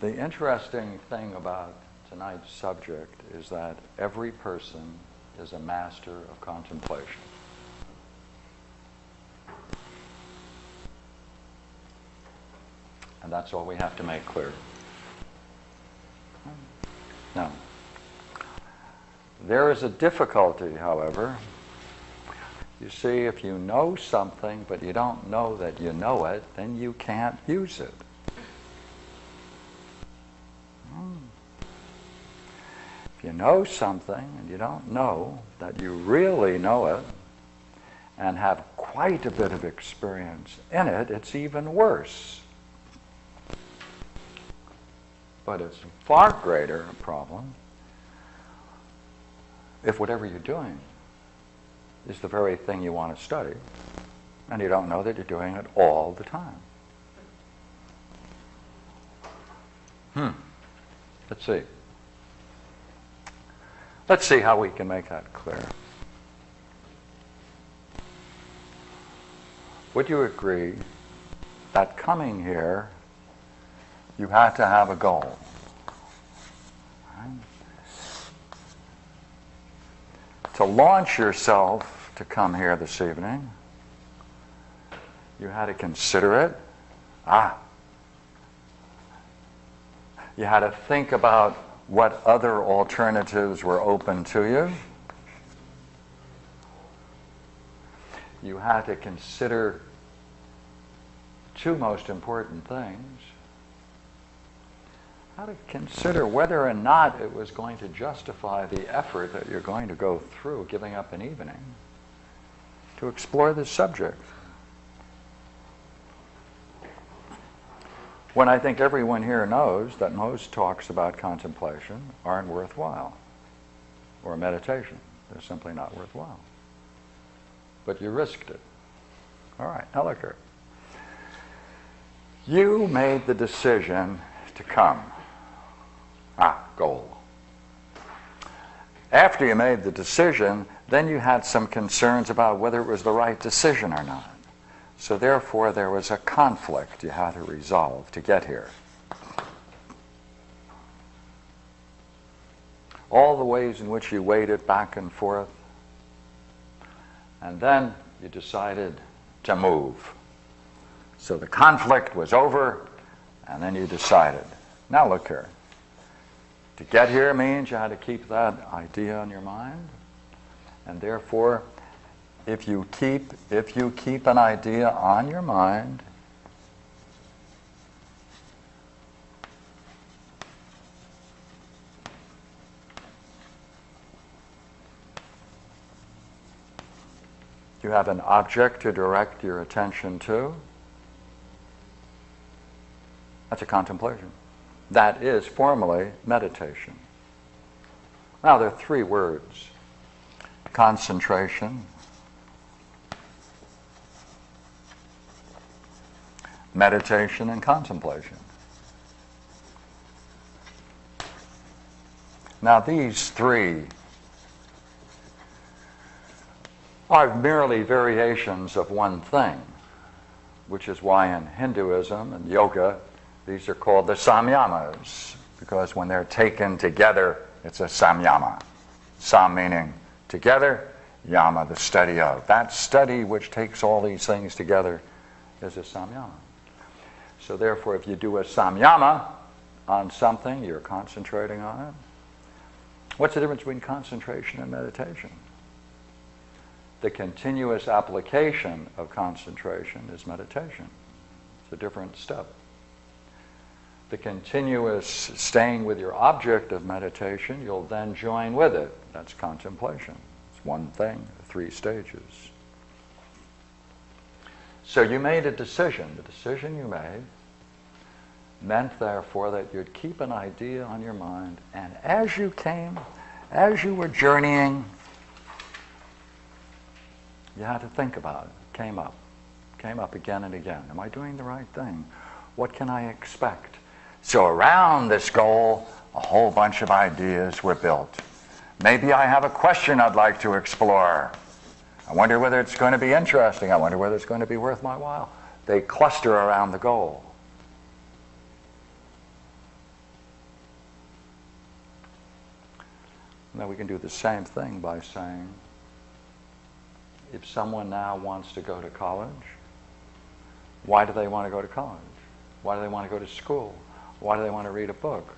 The interesting thing about tonight's subject is that every person is a master of contemplation. And that's all we have to make clear. Now, there is a difficulty, however. You see, if you know something but you don't know that you know it, then you can't use it. If you know something and you don't know that you really know it and have quite a bit of experience in it, it's even worse. But it's a far greater problem if whatever you're doing is the very thing you want to study, and you don't know that you're doing it all the time. Let's see. Let's see how we can make that clear. Would you agree that coming here, you had to have a goal? Right? To launch yourself to come here this evening, you had to consider it. You had to think about what other alternatives were open to you. You had to consider two most important things. How to consider whether or not it was going to justify the effort that you're going to go through, giving up an evening, to explore this subject. When I think everyone here knows that most talks about contemplation aren't worthwhile, or meditation. They're simply not worthwhile. But you risked it. All right, now look here. You made the decision to come. Goal. After you made the decision, then you had some concerns about whether it was the right decision or not. So therefore, there was a conflict you had to resolve to get here. All the ways in which you weighed it back and forth. And then you decided to move. So the conflict was over, and then you decided. Now look here. To get here means you had to keep that idea in your mind. And therefore, if you keep an idea on your mind, you have an object to direct your attention to. That's a contemplation. That is formally meditation. Now there are three words: concentration, meditation, and contemplation. Now these three are merely variations of one thing, which is why in Hinduism and yoga these are called the samyamas, because when they're taken together, it's a samyama. Sam meaning together, yama, the study of. That study which takes all these things together is a samyama. So therefore, if you do a samyama on something, you're concentrating on it. What's the difference between concentration and meditation? The continuous application of concentration is meditation. It's a different step. The continuous staying with your object of meditation, you'll then join with it. That's contemplation. It's one thing, 3 stages. So you made a decision. The decision you made meant, therefore, that you'd keep an idea on your mind, and as you were journeying, you had to think about it. Came up again and again. Am I doing the right thing? What can I expect? So around this goal, a whole bunch of ideas were built. Maybe I have a question I'd like to explore. I wonder whether it's going to be interesting. I wonder whether it's going to be worth my while. They cluster around the goal. Now we can do the same thing by saying, if someone now wants to go to college, why do they want to go to college? Why do they want to go to school? Why do they want to read a book?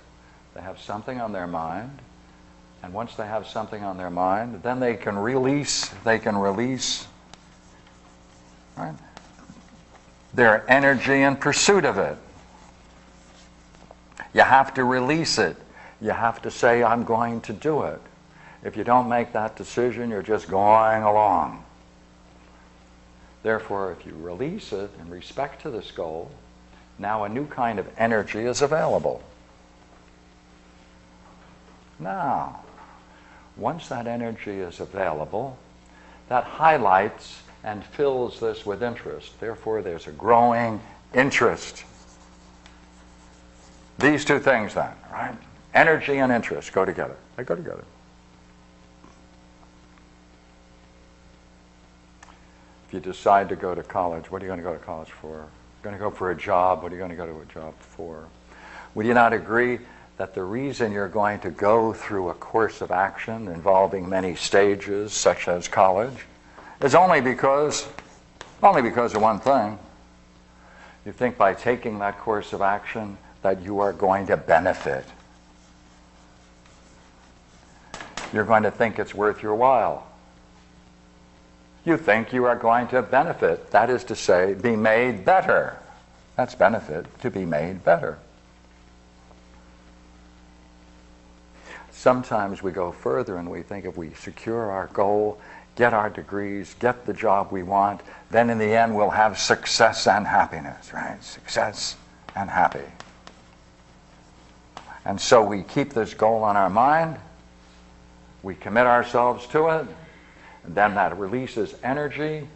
They have something on their mind, and once they have something on their mind, then they can release, right, their energy in pursuit of it. You have to release it. You have to say, I'm going to do it. If you don't make that decision, you're just going along. Therefore, if you release it in respect to this goal, now a new kind of energy is available. Now, once that energy is available, that highlights and fills this with interest. Therefore, there's a growing interest. These two things then, right? Energy and interest go together. They go together. If you decide to go to college, what are you going to go to college for? You're going to go for a job. What are you going to go to a job for? Would you not agree that the reason you're going to go through a course of action involving many stages, such as college, is only because of one thing? You think by taking that course of action that you are going to benefit. You're going to think it's worth your while. You think you are going to benefit. That is to say, be made better. That's benefit, to be made better. Sometimes we go further and we think if we secure our goal, get our degrees, get the job we want, then in the end we'll have success and happiness, right? Success and happy. And so we keep this goal on our mind, we commit ourselves to it, and then that releases energy,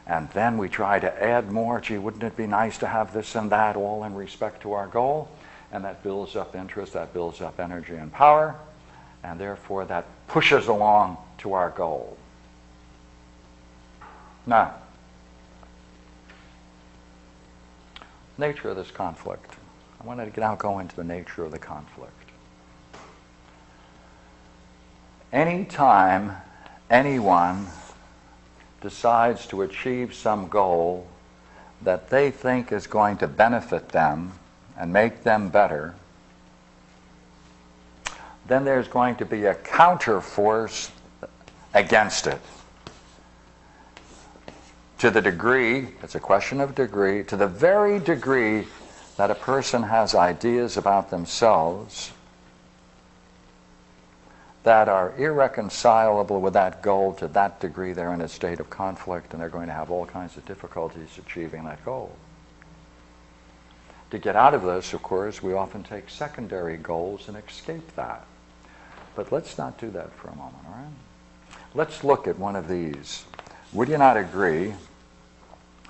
and then we try to add more. Gee, wouldn't it be nice to have this and that, all in respect to our goal? And that builds up interest, that builds up energy and power, and therefore that pushes along to our goal. Now, nature of this conflict. I wanted to now go into the nature of the conflict. Anytime anyone decides to achieve some goal that they think is going to benefit them and make them better, then there's going to be a counter force against it. To the degree, it's a question of degree, to the very degree that a person has ideas about themselves that are irreconcilable with that goal, to that degree they're in a state of conflict and they're going to have all kinds of difficulties achieving that goal. To get out of this, of course, we often take secondary goals and escape that. But let's not do that for a moment, all right? Let's look at one of these. Would you not agree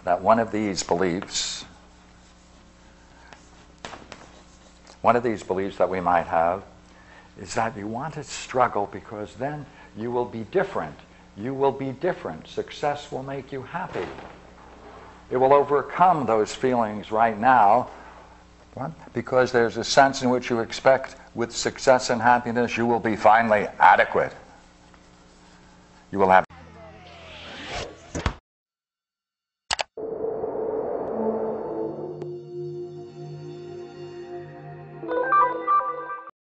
that one of these beliefs that we might have is that you want to struggle because then you will be different. You will be different. Success will make you happy. It will overcome those feelings right now. What? Because there's a sense in which you expect with success and happiness you will be finally adequate. You will have